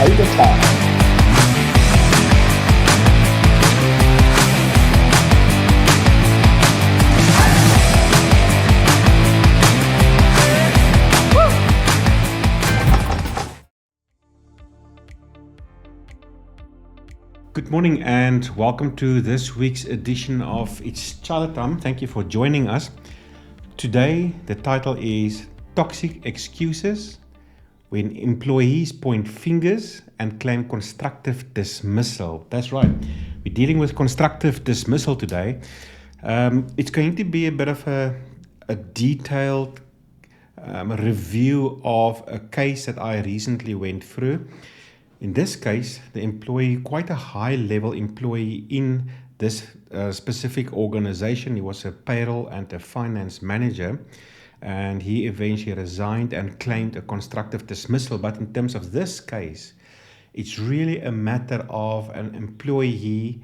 beide paai. Good morning and welcome to this week's edition of It's Chaile Time. Thank you for joining us. Today, the title is Toxic Excuses When Employees Point Fingers and Claim Constructive Dismissal. That's right. We're dealing with constructive dismissal today. It's going to be a bit of a detailed review of a case that I recently went through. In this case, the employee, quite a high-level employee in this specific organization, he was a payroll and a finance manager, and he eventually resigned and claimed a constructive dismissal. But in terms of this case, it's really a matter of an employee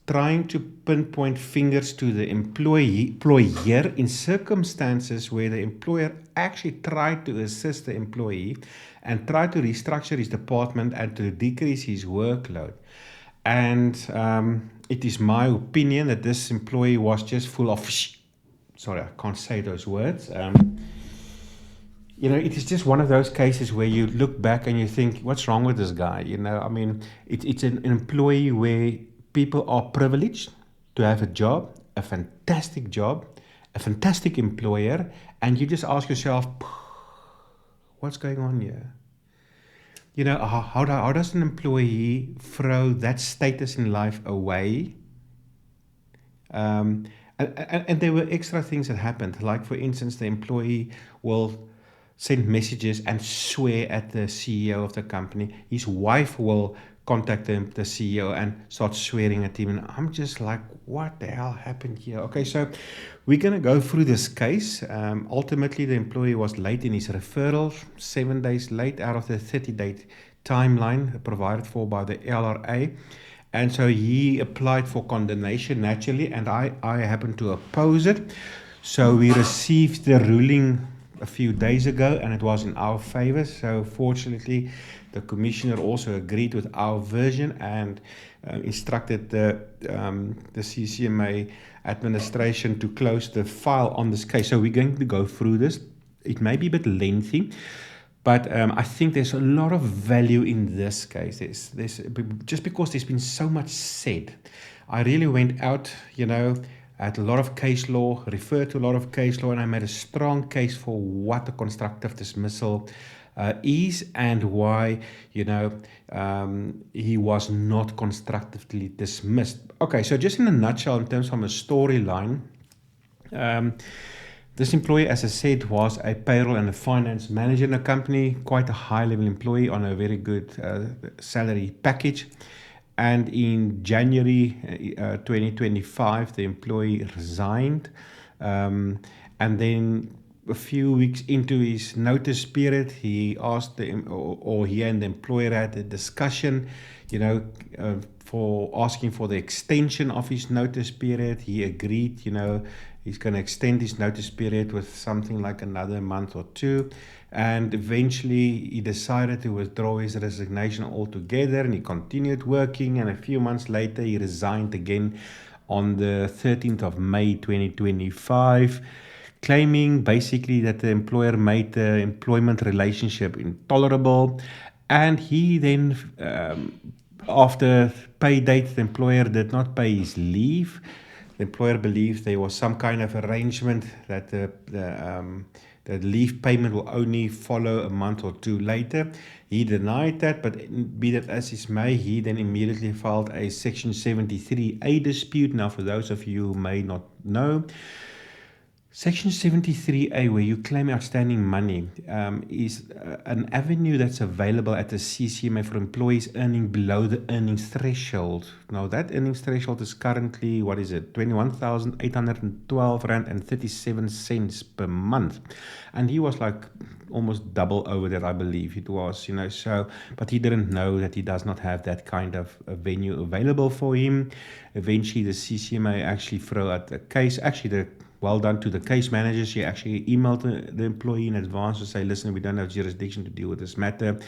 trying to pinpoint fingers to the employer in circumstances where the employer actually tried to assist the employee and tried to restructure his department and to decrease his workload. And it is my opinion that this employee was just full of sorry, I can't say those words. It is just one of those cases where you look back and you think, what's wrong with this guy? It's an employee where people are privileged to have a job, a fantastic employer, and you just ask yourself, what's going on here? How does an employee throw that status in life away? And there were extra things that happened. Like, for instance, the employee will send messages and swear at the CEO of the company. His wife will contact the CEO and start swearing at him. And I'm just like, what the hell happened here? Okay, so we're going to go through this case. Ultimately, the employee was late in his referral, 7 days late out of the 30-day timeline provided for by the LRA. And so he applied for condemnation naturally, and I happened to oppose it. So we received the ruling a few days ago, and it was in our favor. So fortunately, the commissioner also agreed with our version and instructed the CCMA administration to close the file on this case. So we're going to go through this. It may be a bit lengthy, but I think there's a lot of value in this case. There's just because there's been so much said. I really went out, had a lot of case law, referred to a lot of case law, and I made a strong case for what a constructive dismissal is and why, he was not constructively dismissed. Okay, so just in a nutshell, in terms of a storyline, this employee, as I said, was a payroll and a finance manager in a company, quite a high-level employee on a very good salary package. And in January 2025, the employee resigned. And then a few weeks into his notice period, he asked he and the employer had a discussion, for asking for the extension of his notice period. He agreed, he's going to extend his notice period with something like another month or two. And eventually he decided to withdraw his resignation altogether, and he continued working. And a few months later, he resigned again on the 13th of May 2025, claiming basically that the employer made the employment relationship intolerable. And he then, after pay date, the employer did not pay his leave. The employer believed there was some kind of arrangement that the leave payment will only follow a month or two later. He denied that, but be that as it may, he then immediately filed a Section 73A dispute. Now, for those of you who may not know, Section 73A, where you claim outstanding money, is an avenue that's available at the CCMA for employees earning below the earnings threshold. Now, that earnings threshold is currently, 21,812 Rand and 37 cents per month. And he was like almost double over that, I believe it was, so, but he didn't know that he does not have that kind of a venue available for him. Eventually, the CCMA actually threw out the case. Actually, well done to the case manager. She actually emailed the employee in advance to say, listen, we don't have jurisdiction to deal with this matter.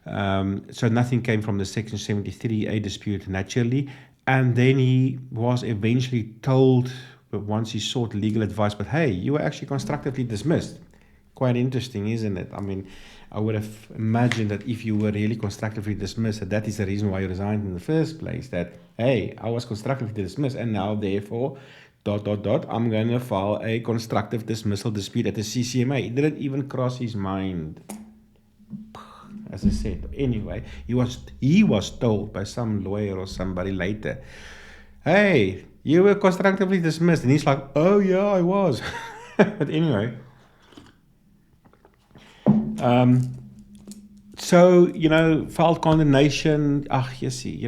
So nothing came from the Section 73A dispute naturally. And then he was eventually told, once he sought legal advice, but hey, you were actually constructively dismissed. Quite interesting, isn't it? I mean, I would have imagined that if you were really constructively dismissed, that is the reason why you resigned in the first place, that, hey, I was constructively dismissed, and now, therefore, ... I'm going to file a constructive dismissal dispute at the CCMA. It didn't even cross his mind. As I said, anyway, he was told by some lawyer or somebody later, hey, you were constructively dismissed. And he's like, oh yeah, I was. But anyway. So, filed condemnation. You see,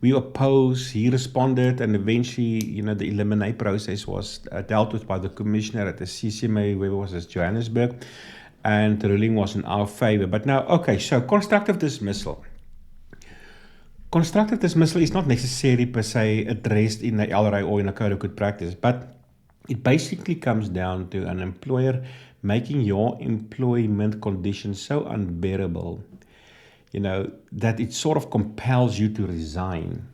we oppose. He responded, and eventually, the eliminate process was dealt with by the commissioner at the CCMA, where it was in Johannesburg, and the ruling was in our favor. But now, okay, so constructive dismissal. Constructive dismissal is not necessarily per se addressed in the LRA or in a code of good practice, but it basically comes down to an employer making your employment conditions so unbearable, that it sort of compels you to resign.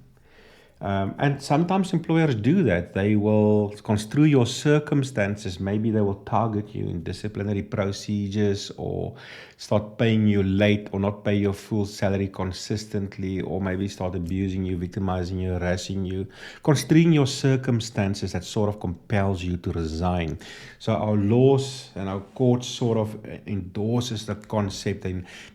And sometimes employers do that. They will construe your circumstances. Maybe they will target you in disciplinary procedures, or start paying you late, or not pay your full salary consistently, or maybe start abusing you, victimizing you, harassing you, construing your circumstances that sort of compels you to resign. So our laws and our courts sort of endorses the concept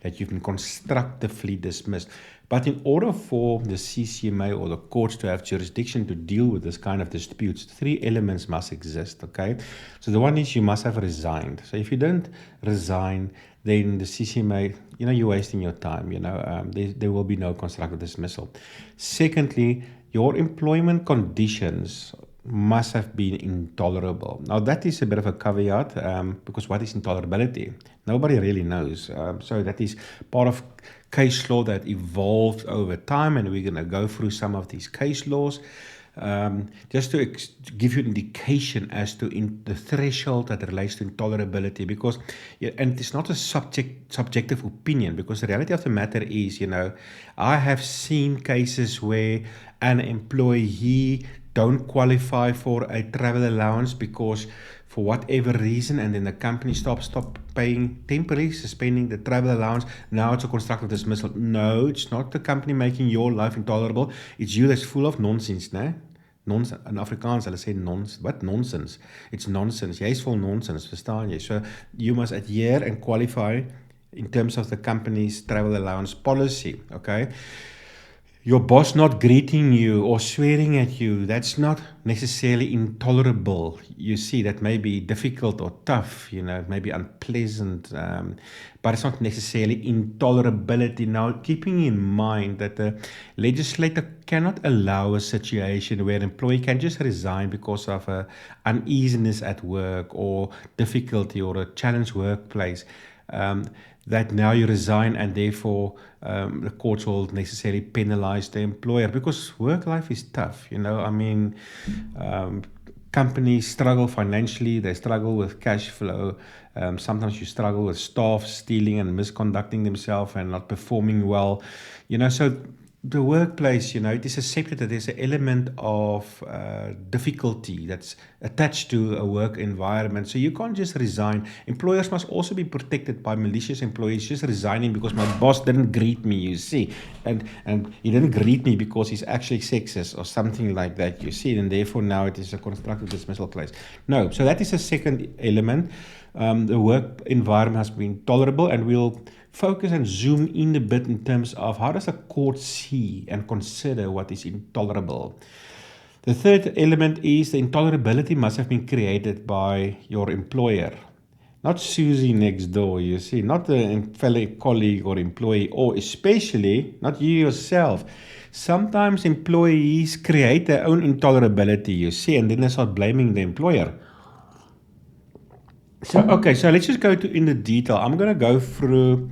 that you've been constructively dismissed. But in order for the CCMA or the courts to have jurisdiction to deal with this kind of disputes, 3 elements must exist, okay? So the one is you must have resigned. So if you don't resign, then the CCMA, you're wasting your time, there will be no constructive dismissal. Secondly, your employment conditions must have been intolerable. Now that is a bit of a caveat, because what is intolerability? Nobody really knows. So that is part of case law that evolved over time, and we're going to go through some of these case laws, just to give you an indication as to the threshold that relates to intolerability, because, and it's not a subjective opinion, because the reality of the matter is, I have seen cases where an employee don't qualify for a travel allowance because for whatever reason, and then the company stop paying, temporarily suspending the travel allowance. Now it's a constructive dismissal. No, it's not the company making your life intolerable. It's you that's full of nonsense, né? Nonsense. In Afrikaans, hulle sê nonsense. What nonsense? It's nonsense. Jy is vol nonsense, verstaan jy? So you must adhere and qualify in terms of the company's travel allowance policy, okay? Your boss not greeting you or swearing at you, that's not necessarily intolerable. You see, that may be difficult or tough, it may be unpleasant, but it's not necessarily intolerability. Now, keeping in mind that the legislator cannot allow a situation where an employee can just resign because of uneasiness at work or difficulty or a challenged workplace, that now you resign and therefore the courts will necessarily penalize the employer, because work life is tough. Companies struggle financially, they struggle with cash flow. Sometimes you struggle with staff stealing and misconducting themselves and not performing well. So the workplace, it is accepted that there's an element of difficulty that's attached to a work environment. So you can't just resign. Employers must also be protected by malicious employees just resigning because my boss didn't greet me, you see. And he didn't greet me because he's actually sexist or something like that, you see. And therefore now it is a constructive dismissal case. No, so that is a second element. The work environment has been tolerable, and we'll focus and zoom in a bit in terms of how does a court see and consider what is intolerable. The third element is the intolerability must have been created by your employer, not Susie next door, you see, not a fellow colleague or employee, or especially not you yourself. Sometimes employees create their own intolerability, you see, and then they start blaming the employer. So let's just go in the detail. I'm going to go through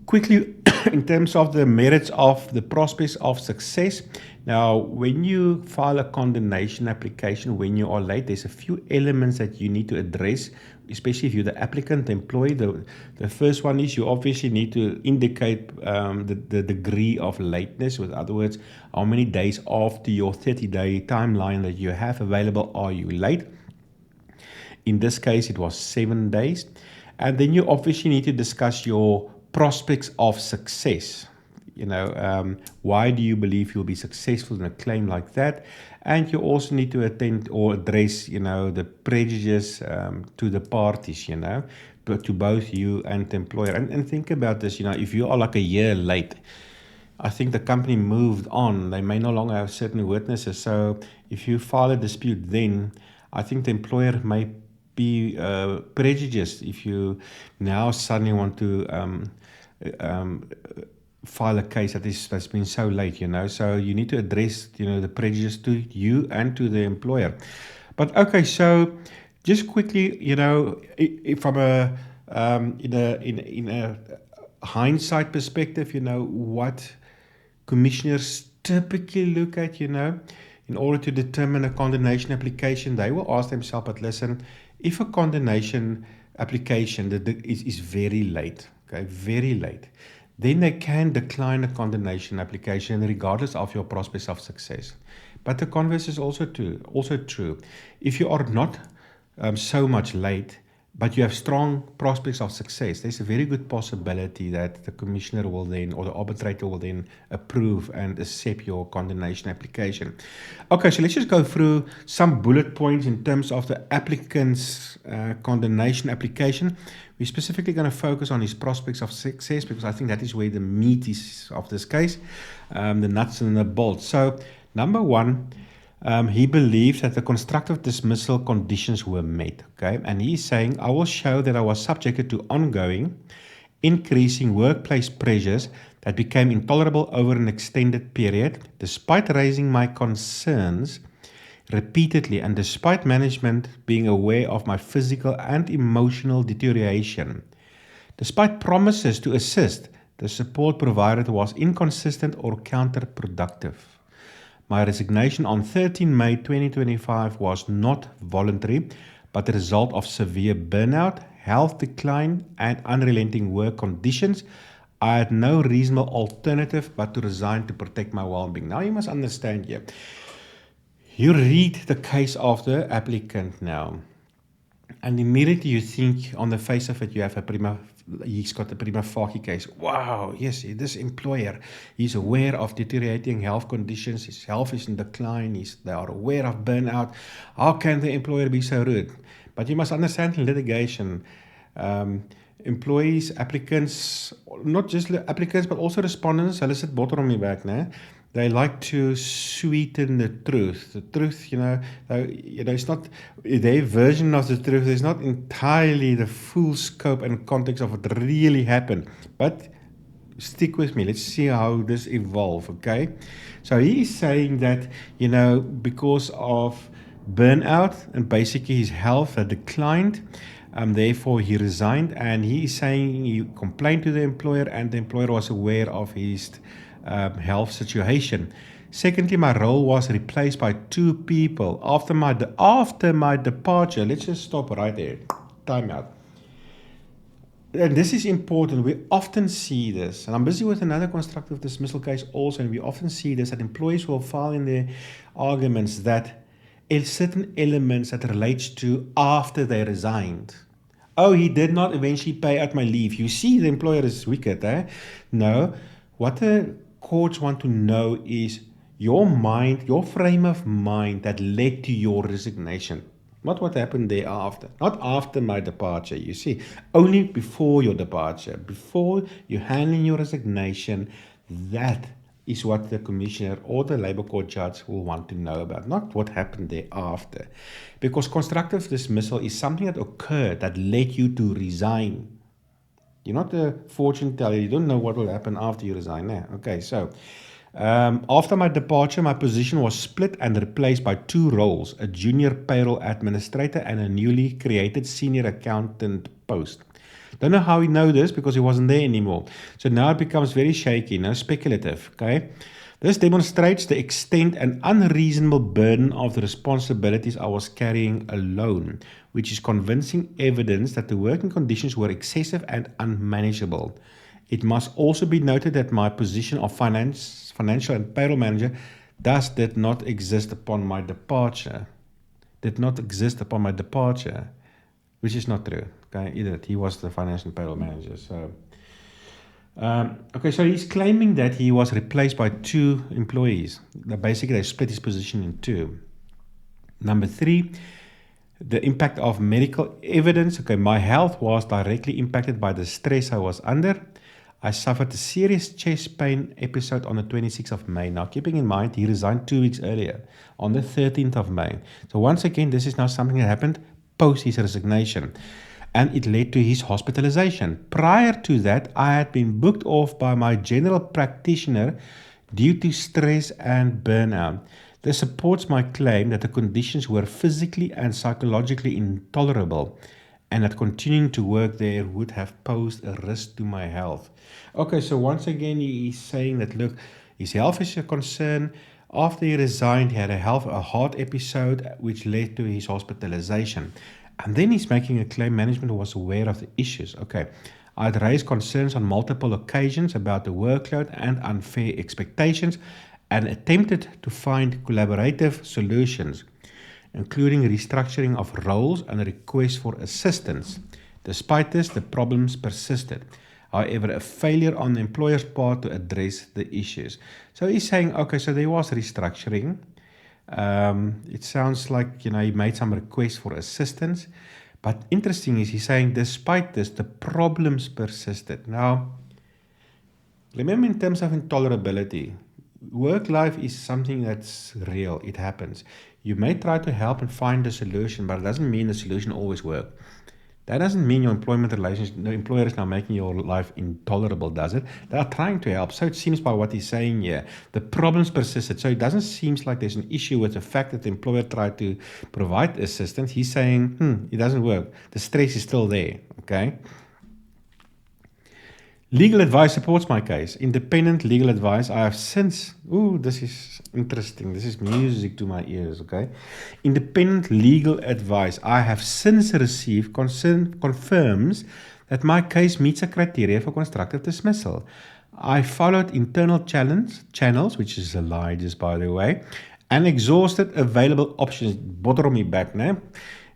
quickly in terms of the merits of the prospects of success. Now, when you file a condemnation application, when you are late, there's a few elements that you need to address especially if you're the applicant, the employee. The first one is you obviously need to indicate the degree of lateness. With other words, how many days after your 30-day timeline that you have available are you late. In this case, it was 7 days. And then you obviously need to discuss your prospects of success. Why do you believe you'll be successful in a claim like that? And you also need to attend or address, the prejudice to the parties, to both you and the employer. And think about this, if you are like a year late, I think the company moved on. They may no longer have certain witnesses. So if you file a dispute then, I think the employer may be prejudiced if you now suddenly want to file a case that's been so late, So you need to address, the prejudice to you and to the employer. But okay, so just quickly, from a in a hindsight perspective, what commissioners typically look at, in order to determine a condemnation application, they will ask themselves, but listen, if a condemnation application is very late, okay, very late, then they can decline a condemnation application regardless of your prospects of success. But the converse is also true. If you are not so much late, but you have strong prospects of success, there's a very good possibility that the commissioner will then, or the arbitrator will then approve and accept your condemnation application. Okay, so let's just go through some bullet points in terms of the applicant's condemnation application. We're specifically going to focus on his prospects of success because I think that is where the meat is of this case, the nuts and the bolts. So, number one, he believes that the constructive dismissal conditions were met, okay? And he's saying, I will show that I was subjected to ongoing, increasing workplace pressures that became intolerable over an extended period, despite raising my concerns repeatedly and despite management being aware of my physical and emotional deterioration. Despite promises to assist, the support provided was inconsistent or counterproductive. My resignation on 13 May 2025 was not voluntary, but the result of severe burnout, health decline, and unrelenting work conditions. I had no reasonable alternative but to resign to protect my well-being. Now you must understand here. You read the case of the applicant now, and immediately you think on the face of it, he's got a prima facie case. Wow, yes, this employer, he's aware of deteriorating health conditions, his health is in decline, they are aware of burnout. How can the employer be so rude? But you must understand in litigation, employees, applicants, not just applicants, but also respondents, hulle sit botter om die werk, né? They like to sweeten the truth. The truth, it's not their version of the truth. It's not entirely the full scope and context of what really happened. But stick with me. Let's see how this evolves, okay? So he is saying that, because of burnout and basically his health had declined, therefore he resigned. And he is saying he complained to the employer and the employer was aware of his health situation. Secondly, my role was replaced by 2 people after my departure. Let's just stop right there. Time out. And this is important. We often see this, and I'm busy with another constructive dismissal case also, and we often see this, that employees will file in their arguments that certain elements that relates to after they resigned. Oh, he did not eventually pay out my leave. You see, the employer is wicked, eh? No, what the courts want to know is your mind, your frame of mind that led to your resignation. Not what happened thereafter. Not after my departure, you see. Only before your departure. Before you hand in your resignation, that is what the commissioner or the labor court judge will want to know about. Not what happened thereafter. Because constructive dismissal is something that occurred that led you to resign. You're not a fortune teller. You don't know what will happen after you resign. Okay, so after my departure, my position was split and replaced by 2 roles, a junior payroll administrator and a newly created senior accountant post. Don't know how he know this because he wasn't there anymore. So now it becomes very shaky, speculative, okay? This demonstrates the extent and unreasonable burden of the responsibilities I was carrying alone, which is convincing evidence that the working conditions were excessive and unmanageable. It must also be noted that my position of financial and payroll manager did not exist upon my departure. Which is not true. Okay, either he was the financial and payroll manager. So, so he's claiming that he was replaced by 2 employees. Basically, they split his position in 2. Number 3, the impact of medical evidence. Okay, my health was directly impacted by the stress I was under. I suffered a serious chest pain episode on the 26th of May. Now, keeping in mind, he resigned 2 weeks earlier, on the 13th of May. So once again, this is now something that happened post his resignation, and it led to his hospitalization. Prior to that, I had been booked off by my general practitioner due to stress and burnout. This supports my claim that the conditions were physically and psychologically intolerable, and that continuing to work there would have posed a risk to my health. Okay, so once again, he's saying that, look, his health is a concern. After he resigned, he had a heart episode, which led to his hospitalization. And then he's making a claim management was aware of the issues. Okay, I'd raised concerns on multiple occasions about the workload and unfair expectations, and attempted to find collaborative solutions, including restructuring of roles and a request for assistance. Despite this, the problems persisted. However, a failure on the employer's part to address the issues. So he's saying, okay, so there was restructuring. It sounds like, he made some requests for assistance. But interesting is he's saying, despite this, the problems persisted. Now, remember, in terms of intolerability, work life is something that's real. It happens. You may try to help and find a solution, but it doesn't mean the solution always works. That doesn't mean your employment relations, the employer is now making your life intolerable, does it? They are trying to help. So it seems by what he's saying here, the problems persisted. So it doesn't seem like there's an issue with the fact that the employer tried to provide assistance. He's saying, it doesn't work. The stress is still there, okay? Legal advice supports my case. Independent legal advice. I have since, this is interesting. This is music to my ears, okay? Independent legal advice I have since received confirms that my case meets a criteria for constructive dismissal. I followed internal channels, which is a lie, just by the way, and exhausted available options. Bother me back, né?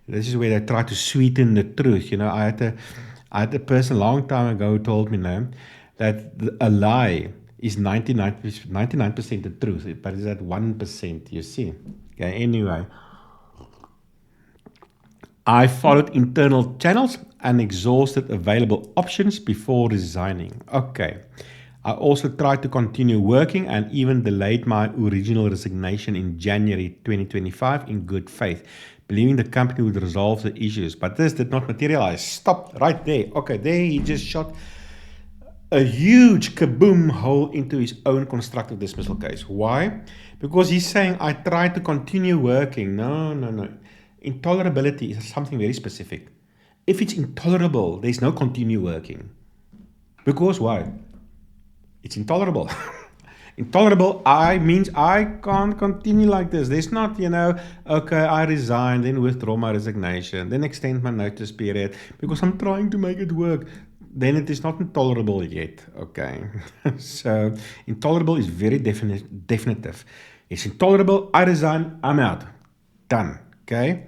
This is where they try to sweeten the truth. I had a person a long time ago who told me that a lie is 99% the truth, but it's that 1%, you see. Okay, anyway. I followed internal channels and exhausted available options before resigning. Okay. I also tried to continue working and even delayed my original resignation in January 2025 in good faith, believing the company would resolve the issues. But this did not materialize. Stop right there. Okay, there he just shot a huge kaboom hole into his own constructive dismissal case. Why? Because he's saying, I tried to continue working. No. Intolerability is something very specific. If it's intolerable, there's no continue working. Because why? It's intolerable. Intolerable, means I can't continue like this. There's not, okay, I resign, then withdraw my resignation, then extend my notice period because I'm trying to make it work. Then it is not intolerable yet, okay? So, intolerable is very definitive. It's intolerable, I resign, I'm out. Done, okay?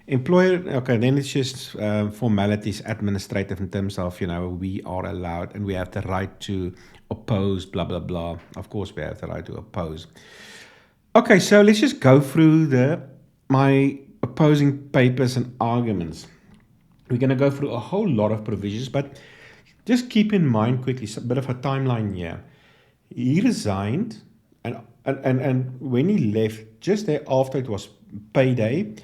Employer, okay, then it's just formalities, administrative in terms of, we are allowed and we have the right to oppose, blah, blah, blah. Of course, we have the right to oppose. Okay, so let's just go through my opposing papers and arguments. We're going to go through a whole lot of provisions, but just keep in mind quickly, a bit of a timeline here. He resigned, and when he left, just thereafter it was payday,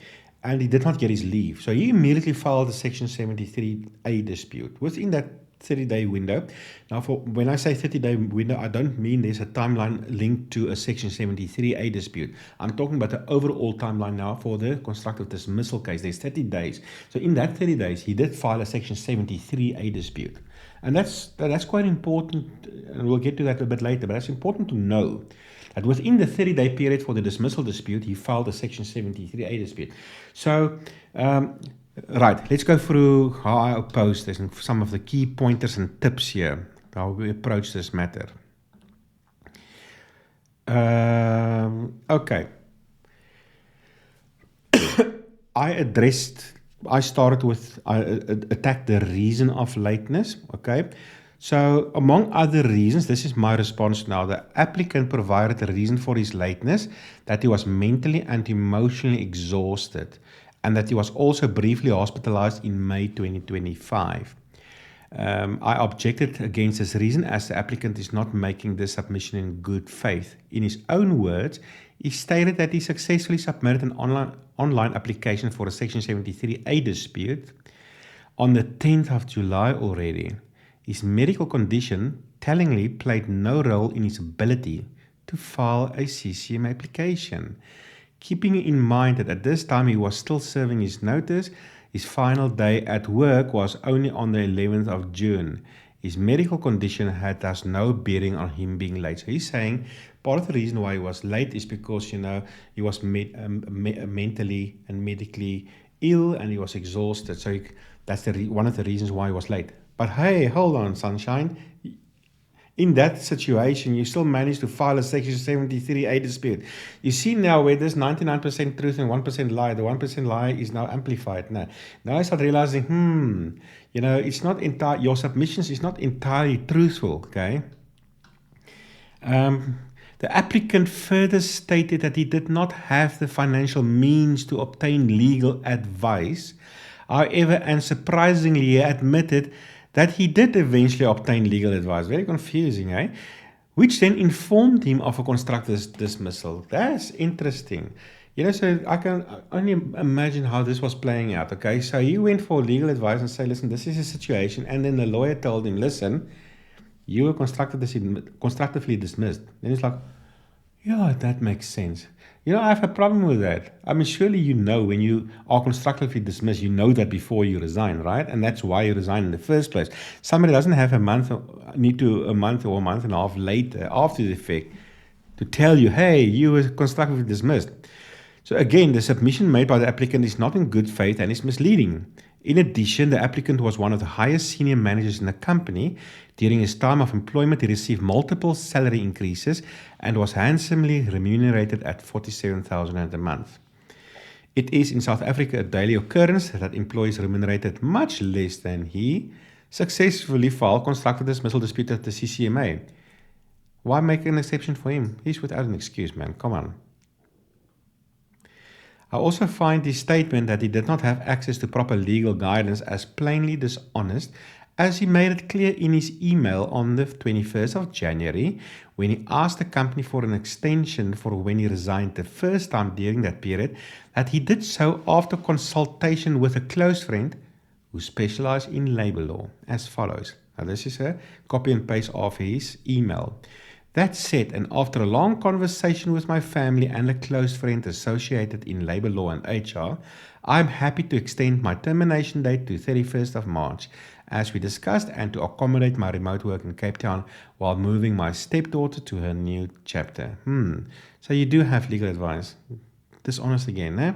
and he did not get his leave. So he immediately filed a Section 73A dispute. Within that 30-day window. Now, when I say 30-day window, I don't mean there's a timeline linked to a Section 73A dispute. I'm talking about the overall timeline now for the constructive dismissal case. There's 30 days. So in that 30 days, he did file a Section 73A dispute. And that's quite important, and we'll get to that a bit later, but that's important to know that within the 30-day period for the dismissal dispute, he filed a Section 73A dispute. So, right, let's go through how I oppose this and some of the key pointers and tips here, how we approach this matter. Okay. I started with, I attacked the reason of lateness, okay? So, among other reasons, this is my response now. The applicant provided a reason for his lateness, that he was mentally and emotionally exhausted, and that he was also briefly hospitalized in May 2025. I objected against this reason as the applicant is not making this submission in good faith. In his own words, he stated that he successfully submitted an online application for a Section 73A dispute on the 10th of July already. His medical condition tellingly played no role in his ability to file a CCM application. Keeping in mind that at this time he was still serving his notice, his final day at work was only on the 11th of June. His medical condition had thus no bearing on him being late. So he's saying part of the reason why he was late is because, he was mentally and medically ill and he was exhausted. So that's one of the reasons why he was late. But hey, hold on, sunshine. In that situation, you still managed to file a Section 73A dispute. You see now where there's 99% truth and 1% lie. The 1% lie is now amplified. Now I start realizing, it's not your submissions is not entirely truthful, okay? The applicant further stated that he did not have the financial means to obtain legal advice. However, and surprisingly, he admitted that he did eventually obtain legal advice. Very confusing, eh? Which then informed him of a constructive dismissal. That's interesting. So I can only imagine how this was playing out, okay? So he went for legal advice and said, listen, this is a situation. And then the lawyer told him, listen, you were constructively dismissed. Then he's like, yeah, that makes sense. I have a problem with that. I mean, surely when you are constructively dismissed, you know that before you resign, right? And that's why you resign in the first place. Somebody doesn't have a month or a month and a half later, after the fact, to tell you, hey, you were constructively dismissed. So again, the submission made by the applicant is not in good faith and is misleading. In addition, the applicant was one of the highest senior managers in the company. During his time of employment, he received multiple salary increases and was handsomely remunerated at $47,000 a month. It is in South Africa a daily occurrence that employees remunerated much less than he successfully filed constructive dismissal dispute at the CCMA. Why make an exception for him? He's without an excuse, man. Come on. I also find his statement that he did not have access to proper legal guidance as plainly dishonest, as he made it clear in his email on the 21st of January when he asked the company for an extension for when he resigned the first time during that period, that he did so after consultation with a close friend who specialized in labor law, as follows. Now this is a copy and paste of his email. That said, and after a long conversation with my family and a close friend associated in labor law and HR, I'm happy to extend my termination date to 31st of March, as we discussed, and to accommodate my remote work in Cape Town while moving my stepdaughter to her new chapter. So you do have legal advice. Dishonest again, eh?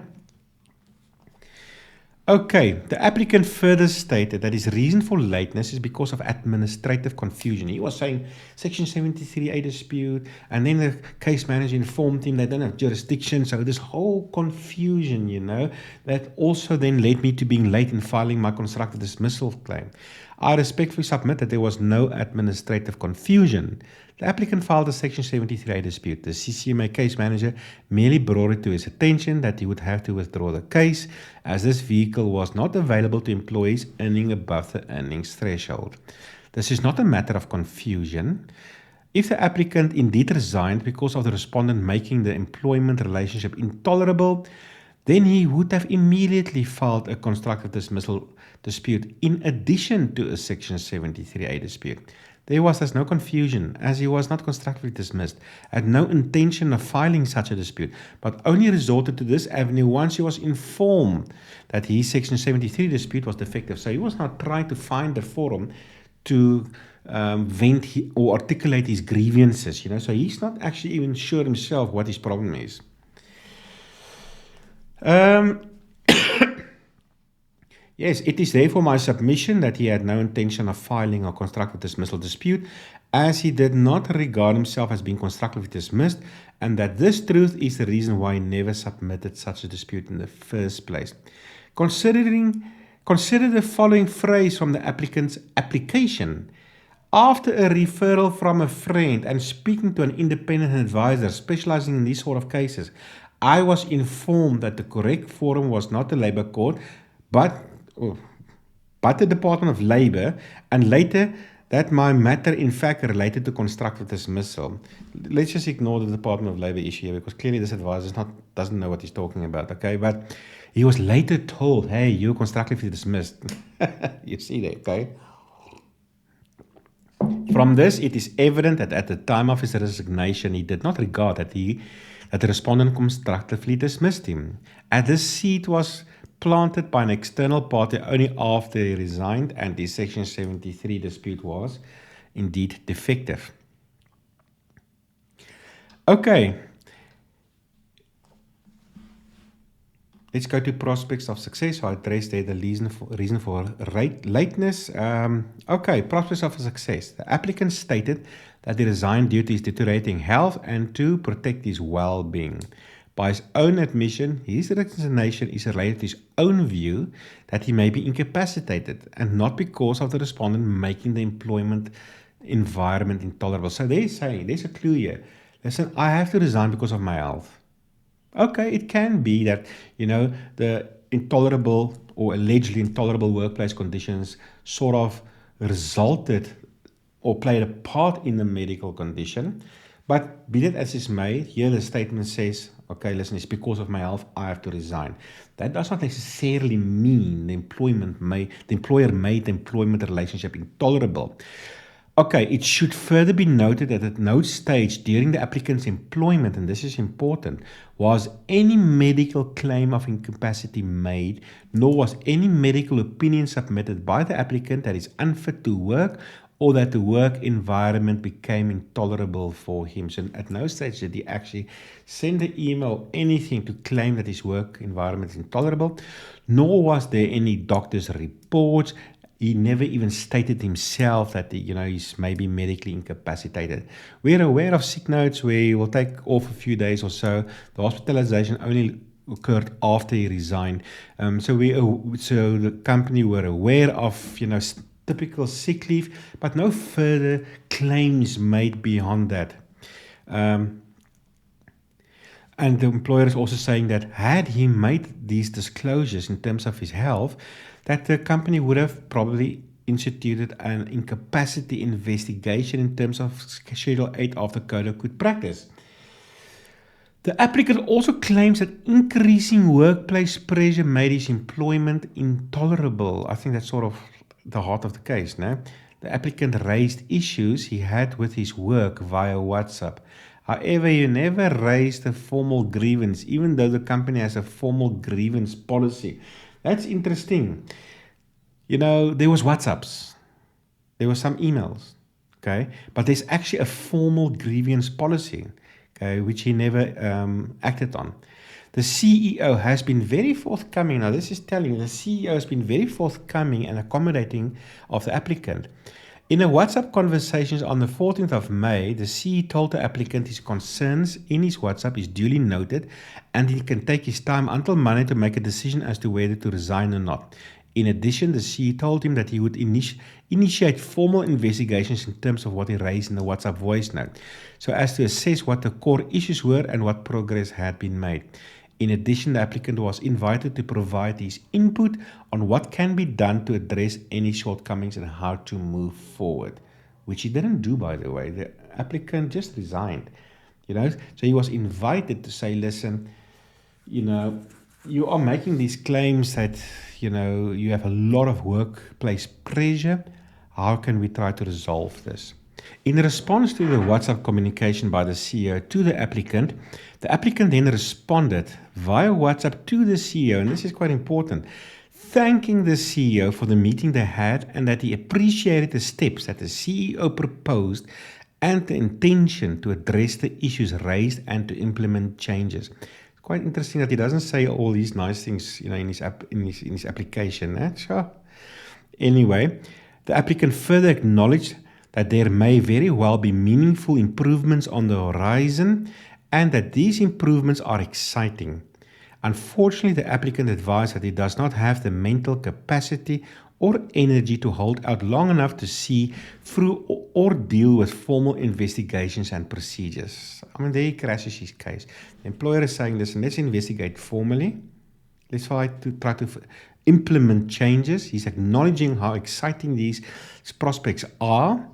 Okay, the applicant further stated that his reason for lateness is because of administrative confusion. He was saying Section 73A dispute, and then the case manager informed him they don't have jurisdiction. So this whole confusion, that also then led me to being late in filing my constructive dismissal claim. I respectfully submit that there was no administrative confusion. The applicant filed a Section 73A dispute. The CCMA case manager merely brought it to his attention that he would have to withdraw the case, as this vehicle was not available to employees earning above the earnings threshold. This is not a matter of confusion. If the applicant indeed resigned because of the respondent making the employment relationship intolerable, then he would have immediately filed a constructive dismissal dispute in addition to a Section 73A dispute. There was thus no confusion, as he was not constructively dismissed, had no intention of filing such a dispute, but only resorted to this avenue once he was informed that his Section 73 dispute was defective. So he was not trying to find a forum to vent or articulate his grievances, so he's not actually even sure himself what his problem is. Yes, it is therefore my submission that he had no intention of filing a constructive dismissal dispute, as he did not regard himself as being constructively dismissed, and that this truth is the reason why he never submitted such a dispute in the first place. Consider the following phrase from the applicant's application. After a referral from a friend and speaking to an independent advisor specializing in these sort of cases, I was informed that the correct forum was not the Labour Court, but the Department of Labour, and later that my matter in fact related to constructive dismissal. Let's just ignore the Department of Labour issue here, because clearly this advisor doesn't know what he's talking about, okay? But he was later told, hey, you're constructively dismissed. You see that, okay? From this, it is evident that at the time of his resignation, he did not regard that the respondent constructively dismissed him. As this seat was planted by an external party only after he resigned, and the Section 73 dispute was indeed defective. Okay. Let's go to prospects of success. So I addressed there the reason for lateness. Okay, prospects of success. The applicant stated that he resigned due to his deteriorating health and to protect his well-being. By his own admission, his resignation is related to his own view that he may be incapacitated, and not because of the respondent making the employment environment intolerable. So they're saying, there's a clue here. Listen, I have to resign because of my health. Okay, it can be that, the intolerable or allegedly intolerable workplace conditions sort of resulted or played a part in the medical condition. But be that as is may, here the statement says, okay, listen, it's because of my health, I have to resign. That does not necessarily mean the employer made the employment relationship intolerable. Okay, it should further be noted that at no stage during the applicant's employment, and this is important, was any medical claim of incapacity made, nor was any medical opinion submitted by the applicant that is unfit to work or that the work environment became intolerable for him. So at no stage did he actually send an email or anything to claim that his work environment is intolerable, nor was there any doctor's reports. He never even stated himself that he's maybe medically incapacitated. We're aware of sick notes where he will take off a few days or so. The hospitalization only occurred after he resigned. So the company were aware of typical sick leave, but no further claims made beyond that. And the employer is also saying that had he made these disclosures in terms of his health, that the company would have probably instituted an incapacity investigation in terms of Schedule 8 of the Code of Good Practice. The applicant also claims that increasing workplace pressure made his employment intolerable. I think that's sort of the heart of the case, no? The applicant raised issues he had with his work via WhatsApp. However, he never raised a formal grievance, even though the company has a formal grievance policy. That's interesting. There was WhatsApps. There were some emails, okay? But there's actually a formal grievance policy, okay, which he never acted on. The CEO has been very forthcoming. Now, this is telling you, the CEO has been very forthcoming and accommodating of the applicant. In a WhatsApp conversations on the 14th of May, the CEO told the applicant his concerns in his WhatsApp is duly noted and he can take his time until Monday to make a decision as to whether to resign or not. In addition, the CEO told him that he would initiate formal investigations in terms of what he raised in the WhatsApp voice note, so as to assess what the core issues were and what progress had been made. In addition, the applicant was invited to provide his input on what can be done to address any shortcomings and how to move forward, which he didn't do, by the way. The applicant just resigned, So he was invited to say, listen, you are making these claims that, you have a lot of workplace pressure. How can we try to resolve this? In response to the WhatsApp communication by the CEO to the applicant then responded via WhatsApp to the CEO, and this is quite important, thanking the CEO for the meeting they had and that he appreciated the steps that the CEO proposed and the intention to address the issues raised and to implement changes. It's quite interesting that he doesn't say all these nice things, in his application. Sure. Anyway, the applicant further acknowledged that there may very well be meaningful improvements on the horizon and that these improvements are exciting. Unfortunately, the applicant advised that he does not have the mental capacity or energy to hold out long enough to see through or deal with formal investigations and procedures. There he crashes his case. The employer is saying, listen, let's investigate formally. Let's try to implement changes. He's acknowledging how exciting these prospects are.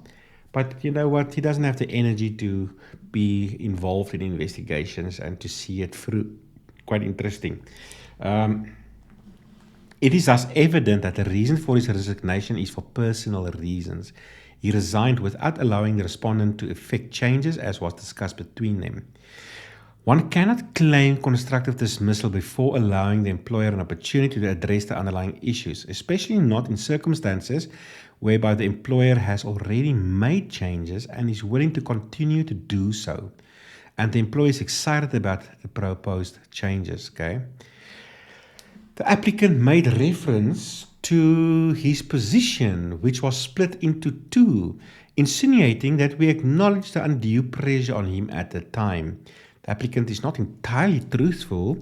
But you know what? He doesn't have the energy to be involved in investigations and to see it through. Quite interesting. It is thus evident that the reason for his resignation is for personal reasons. He resigned without allowing the respondent to effect changes as was discussed between them. One cannot claim constructive dismissal before allowing the employer an opportunity to address the underlying issues, especially not in circumstances whereby the employer has already made changes and is willing to continue to do so. And the employee is excited about the proposed changes. Okay. The applicant made reference to his position, which was split into two, insinuating that we acknowledge the undue pressure on him at the time. The applicant is not entirely truthful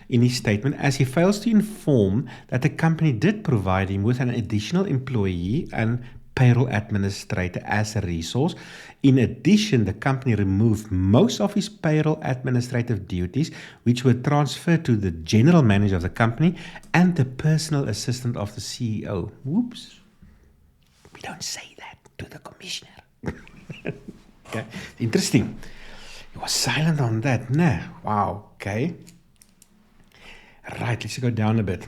in his statement, as he fails to inform that the company did provide him with an additional employee and payroll administrator as a resource. In addition, the company removed most of his payroll administrative duties, which were transferred to the general manager of the company and the personal assistant of the CEO. Whoops. We don't say that to the commissioner. Okay. Interesting. He was silent on that. Nah. Wow. Okay. Right. Let's go down a bit.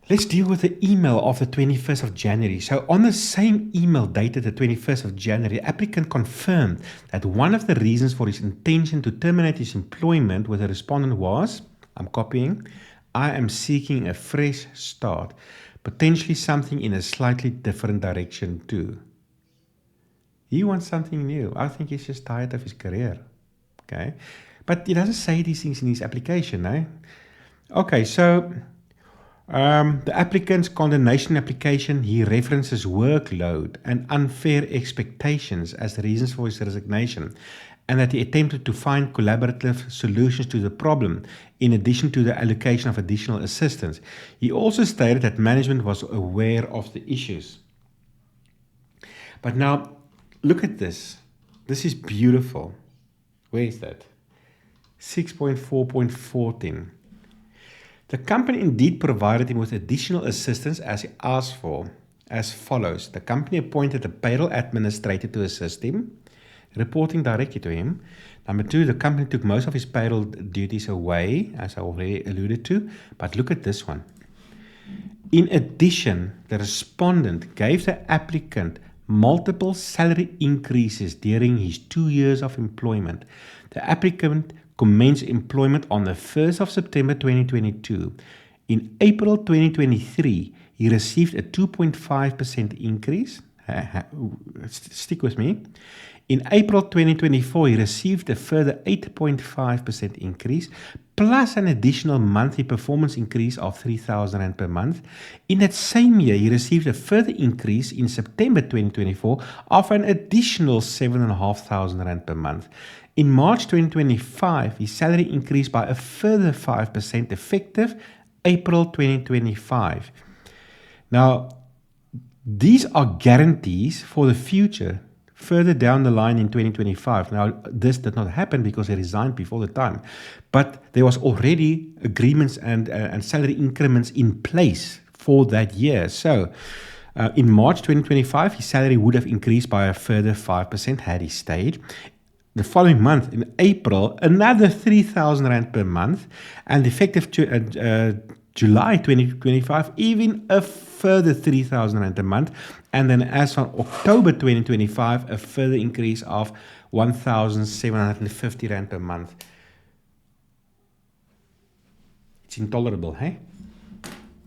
Let's deal with the email of the 21st of January. So on the same email dated the 21st of January, the applicant confirmed that one of the reasons for his intention to terminate his employment with the respondent was, I'm copying, I am seeking a fresh start, potentially something in a slightly different direction too. He wants something new. I think he's just tired of his career. Okay. But he doesn't say these things in his application, eh? Okay, so the applicant's condemnation application, he references workload and unfair expectations as reasons for his resignation, and that he attempted to find collaborative solutions to the problem, in addition to the allocation of additional assistance. He also stated that management was aware of the issues. But now, look at this. This is beautiful. Where is that? 6.4.14. The company indeed provided him with additional assistance as he asked for, as follows. The company appointed a payroll administrator to assist him, reporting directly to him. Number two, the company took most of his payroll duties away, as I already alluded to. But look at this one. In addition, the respondent gave the applicant multiple salary increases during his 2 years of employment. The applicant commenced employment on the 1st of September 2022. In April 2023, he received a 2.5% increase. Stick with me. In April 2024, he received a further 8.5% increase, plus an additional monthly performance increase of 3,000 Rand per month. In that same year, he received a further increase in September 2024 of an additional 7,500 Rand per month. In March 2025, his salary increased by a further 5% effective April 2025. Now, these are guarantees for the future further down the line in 2025. Now, this did not happen because he resigned before the time. But there was already agreements and salary increments in place for that year. So, in March 2025, his salary would have increased by a further 5% had he stayed. The following month, in April, another 3,000 Rand per month, and effective July 2025, even a further 3,000 Rand a month, and then as from October 2025, a further increase of 1,750 Rand per month. It's intolerable, hey?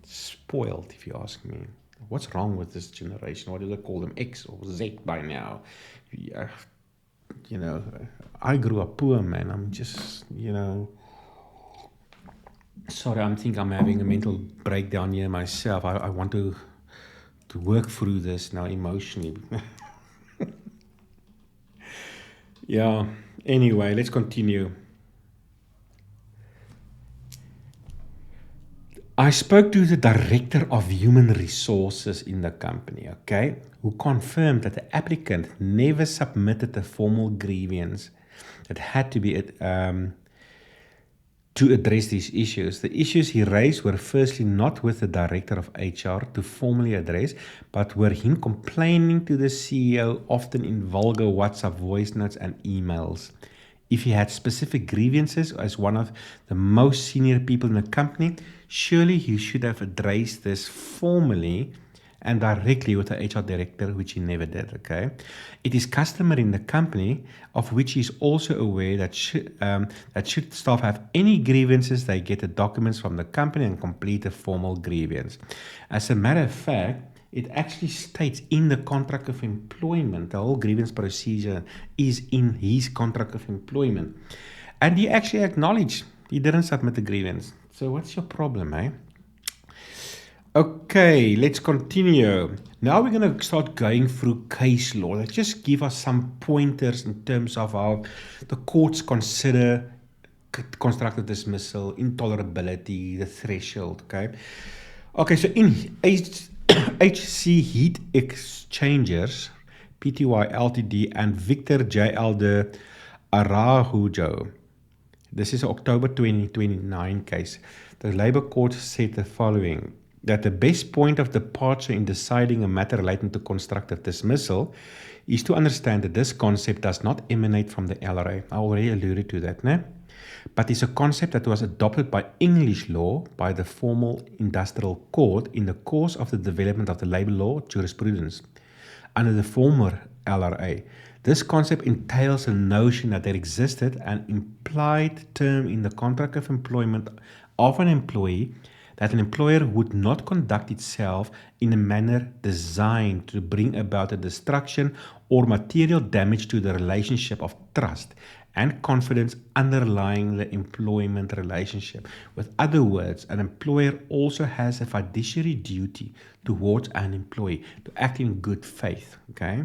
Spoiled, if you ask me. What's wrong with this generation? What do they call them? X or Z by now? Yeah. You know, I grew up poor, man. I'm just, sorry, I think I'm having a mental breakdown here myself. I want to work through this now emotionally. Yeah, anyway, let's continue. I spoke to the director of human resources in the company, okay, who confirmed that the applicant never submitted a formal grievance that had to be to address these issues. The issues he raised were firstly not with the director of HR to formally address, but were him complaining to the CEO, often in vulgar WhatsApp voice notes and emails. If he had specific grievances as one of the most senior people in the company, surely he should have addressed this formally and directly with the HR director, which he never did, okay? It is customary in the company, of which he is also aware that should staff have any grievances, they get the documents from the company and complete a formal grievance. As a matter of fact, it actually states in the contract of employment, the whole grievance procedure is in his contract of employment. And he actually acknowledged he didn't submit the grievance. So what's your problem, eh? Okay, let's continue. Now we're going to start going through case law. Let's just give us some pointers in terms of how the courts consider constructive dismissal, intolerability, the threshold, okay? Okay, so in HC Heat Exchangers, Pty Ltd, and Victor JL de Araujo. This is an October 2029 case. The Labour Court said the following, that the best point of departure in deciding a matter relating to constructive dismissal is to understand that this concept does not emanate from the LRA. I already alluded to that, no? But it's a concept that was adopted by English law by the formal industrial court in the course of the development of the labour law jurisprudence. Under the former LRA, this concept entails a notion that there existed an implied term in the contract of employment of an employee that an employer would not conduct itself in a manner designed to bring about a destruction or material damage to the relationship of trust and confidence underlying the employment relationship. With other words, an employer also has a fiduciary duty towards an employee to act in good faith. Okay?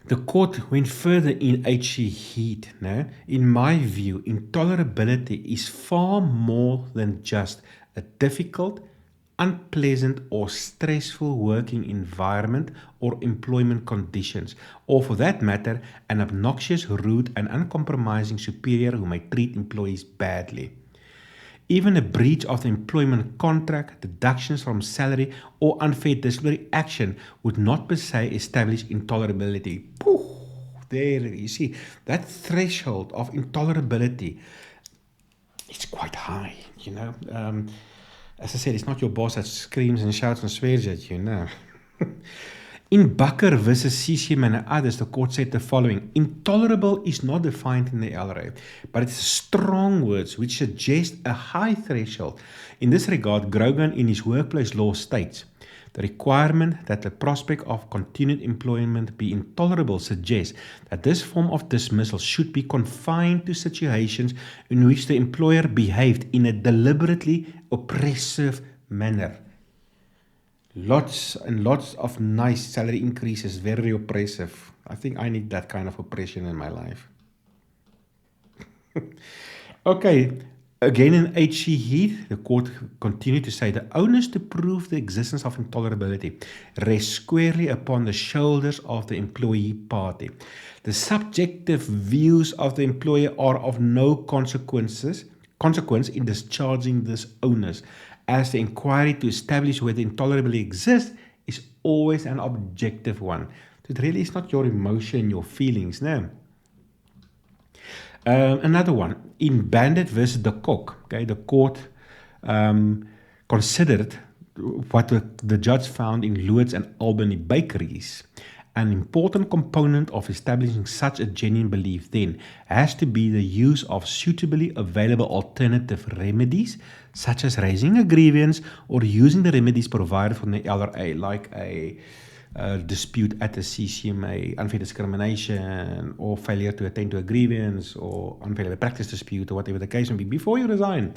The court went further in HC Heat. No? In my view, intolerability is far more than just a difficult, unpleasant or stressful working environment or employment conditions, or for that matter, an obnoxious, rude and uncompromising superior who may treat employees badly. Even a breach of the employment contract, deductions from salary or unfair disciplinary action would not per se establish intolerability. Poof, there you see, that threshold of intolerability, it's quite high, you know. As I said, it's not your boss that screams and shouts and swears at you, no. In Bakker versus CCM and others, the court said the following: intolerable is not defined in the LRA, but it's strong words which suggest a high threshold. In this regard, Grogan in his workplace law states, the requirement that the prospect of continued employment be intolerable suggests that this form of dismissal should be confined to situations in which the employer behaved in a deliberately oppressive manner. Lots and lots of nice salary increases, very oppressive. I think I need that kind of oppression in my life. Okay, again in HC Heath, the court continued to say the onus to prove the existence of intolerability rests squarely upon the shoulders of the employee party. The subjective views of the employer are of no consequence in discharging this onus, as the inquiry to establish whether intolerability exists is always an objective one. It really is not your emotion, your feelings, no. Another one, in Bandit versus the Kok, okay, the court considered what the judge found in Lourdes and Albany bakeries. An important component of establishing such a genuine belief then has to be the use of suitably available alternative remedies, such as raising a grievance or using the remedies provided from the LRA, like a dispute at the CCMA, unfair discrimination, or failure to attend to a grievance, or unfair labor practice dispute, or whatever the case may be, before you resign.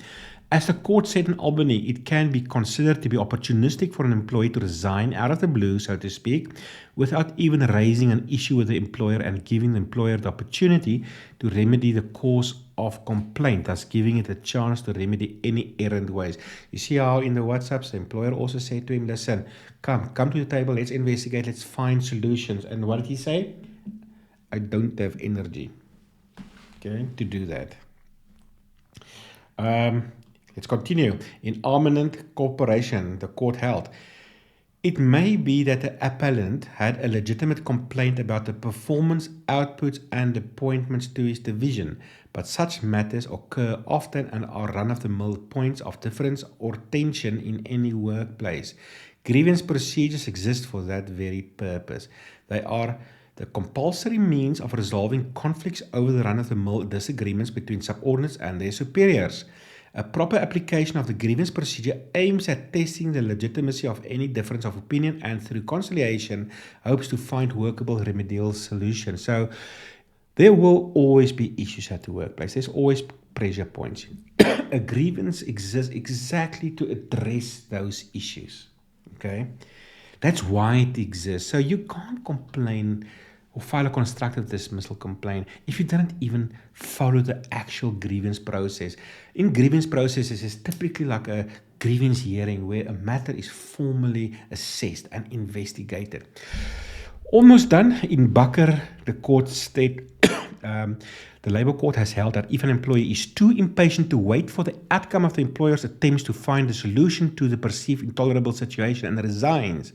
As the court said in Albany, it can be considered to be opportunistic for an employee to resign out of the blue, so to speak, without even raising an issue with the employer and giving the employer the opportunity to remedy the cause of complaint, thus giving it a chance to remedy any errant ways. You see how in the WhatsApps, the employer also said to him, listen, come to the table, let's investigate, let's find solutions. And what did he say? I don't have energy, okay, to do that. Let's continue. In Armament Corporation, the court held, it may be that the appellant had a legitimate complaint about the performance, outputs, and appointments to his division, but such matters occur often and are run-of-the-mill points of difference or tension in any workplace. Grievance procedures exist for that very purpose. They are the compulsory means of resolving conflicts over the run-of-the-mill disagreements between subordinates and their superiors. A proper application of the grievance procedure aims at testing the legitimacy of any difference of opinion and through conciliation hopes to find workable remedial solutions. So there will always be issues at the workplace. There's always pressure points. A grievance exists exactly to address those issues. Okay? That's why it exists. So you can't complain or file a constructive dismissal complaint if you didn't even follow the actual grievance process. In grievance processes, it's typically like a grievance hearing where a matter is formally assessed and investigated. Almost done. In Bakker, the court state, the Labour Court has held that if an employee is too impatient to wait for the outcome of the employer's attempts to find a solution to the perceived intolerable situation and resigns,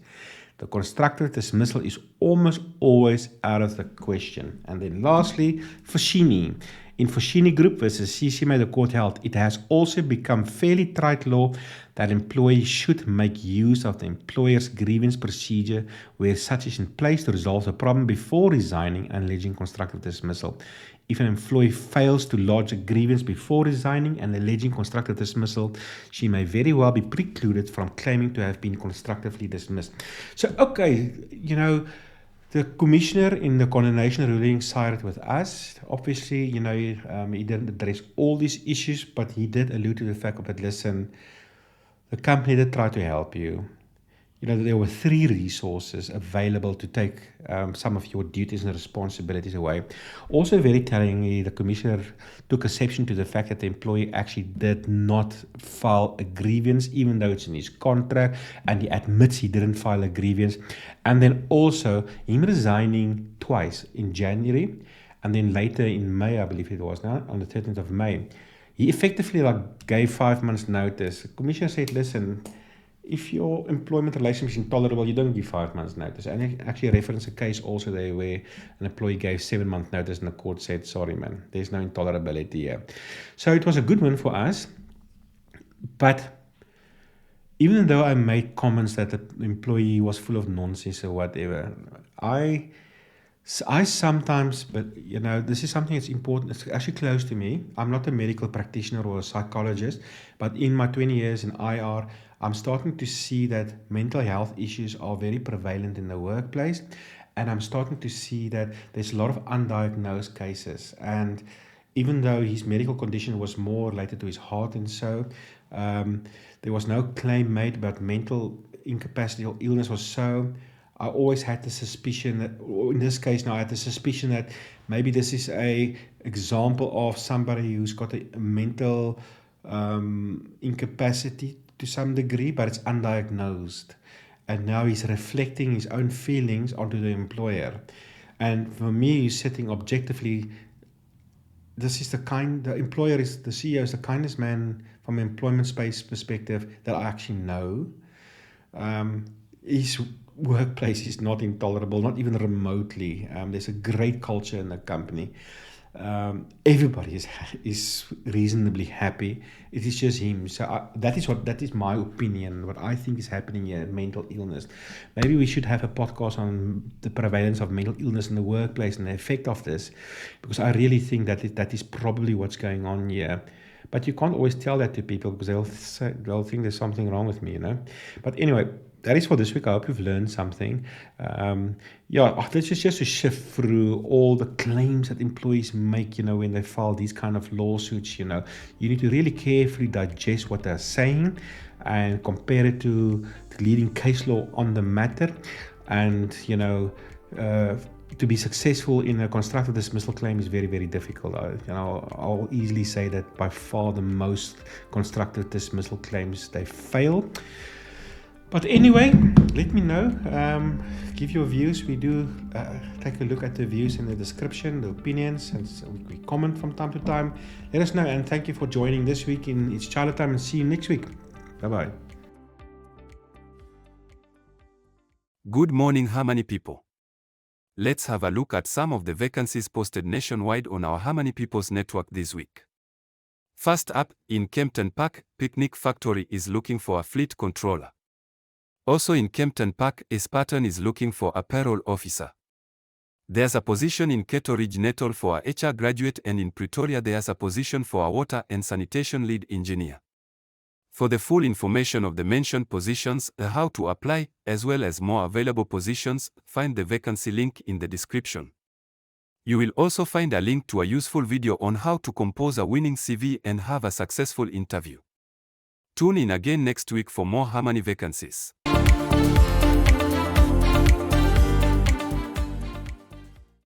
the constructive dismissal is almost always out of the question. And then lastly, Foschini. In Foschini Group versus CCMA, the court held, it has also become fairly trite law that employees should make use of the employer's grievance procedure where such is in place to resolve the problem before resigning and alleging constructive dismissal. If an employee fails to lodge a grievance before resigning and alleging constructive dismissal, she may very well be precluded from claiming to have been constructively dismissed. So, okay, the commissioner in the condemnation ruling sided with us. Obviously, he didn't address all these issues, but he did allude to the fact that, listen, the company did try to help you. There were 3 resources available to take some of your duties and responsibilities away. Also, very tellingly, the commissioner took exception to the fact that the employee actually did not file a grievance, even though it's in his contract, and he admits he didn't file a grievance. And then also, him resigning twice, in January, and then later in May, I believe it was now, on the 13th of May. He effectively gave 5 months' notice. The commissioner said, listen, if your employment relationship is intolerable, you don't give 5 months' notice. And I actually reference a case also there where an employee gave 7 months' notice and the court said, sorry, man, there's no intolerability here. So it was a good one for us. But even though I made comments that the employee was full of nonsense or whatever, I sometimes, but this is something that's important. It's actually close to me. I'm not a medical practitioner or a psychologist, but in my 20 years in IR, I'm starting to see that mental health issues are very prevalent in the workplace. And I'm starting to see that there's a lot of undiagnosed cases. And even though his medical condition was more related to his heart and so, there was no claim made about mental incapacity or illness or so. I always had the suspicion that, or in this case now, I had the suspicion that maybe this is a example of somebody who's got a mental incapacity to some degree, but it's undiagnosed. And now he's reflecting his own feelings onto the employer. And for me, he's sitting objectively, this is the employer is, the CEO is the kindest man from an employment space perspective that I actually know. He's workplace is not intolerable, not even remotely. There's a great culture in the company. Everybody is reasonably happy. It is just him. So that is my opinion. What I think is happening here, mental illness. Maybe we should have a podcast on the prevalence of mental illness in the workplace and the effect of this, because I really think that is probably what's going on here. But you can't always tell that to people because they'll think there's something wrong with me, But anyway, that is for this week. I hope you've learned something. This is just to shift through all the claims that employees make, when they file these kind of lawsuits, You need to really carefully digest what they're saying and compare it to the leading case law on the matter. And, to be successful in a constructive dismissal claim is very, very difficult. I'll easily say that by far the most constructive dismissal claims, they fail. But anyway, let me know. Give your views. We do take a look at the views in the description, the opinions, and so we comment from time to time. Let us know, and thank you for joining this week in It's Chaile Time, and see you next week. Bye-bye. Good morning, Harmony people. Let's have a look at some of the vacancies posted nationwide on our Harmony People's Network this week. First up, in Kempton Park, Picnic Factory is looking for a fleet controller. Also in Kempton Park, Spartan is looking for a payroll officer. There's a position in Keto Ridge Nettle for a HR graduate, and in Pretoria there's a position for a water and sanitation lead engineer. For the full information of the mentioned positions, how to apply, as well as more available positions, find the vacancy link in the description. You will also find a link to a useful video on how to compose a winning CV and have a successful interview. Tune in again next week for more Harmony vacancies.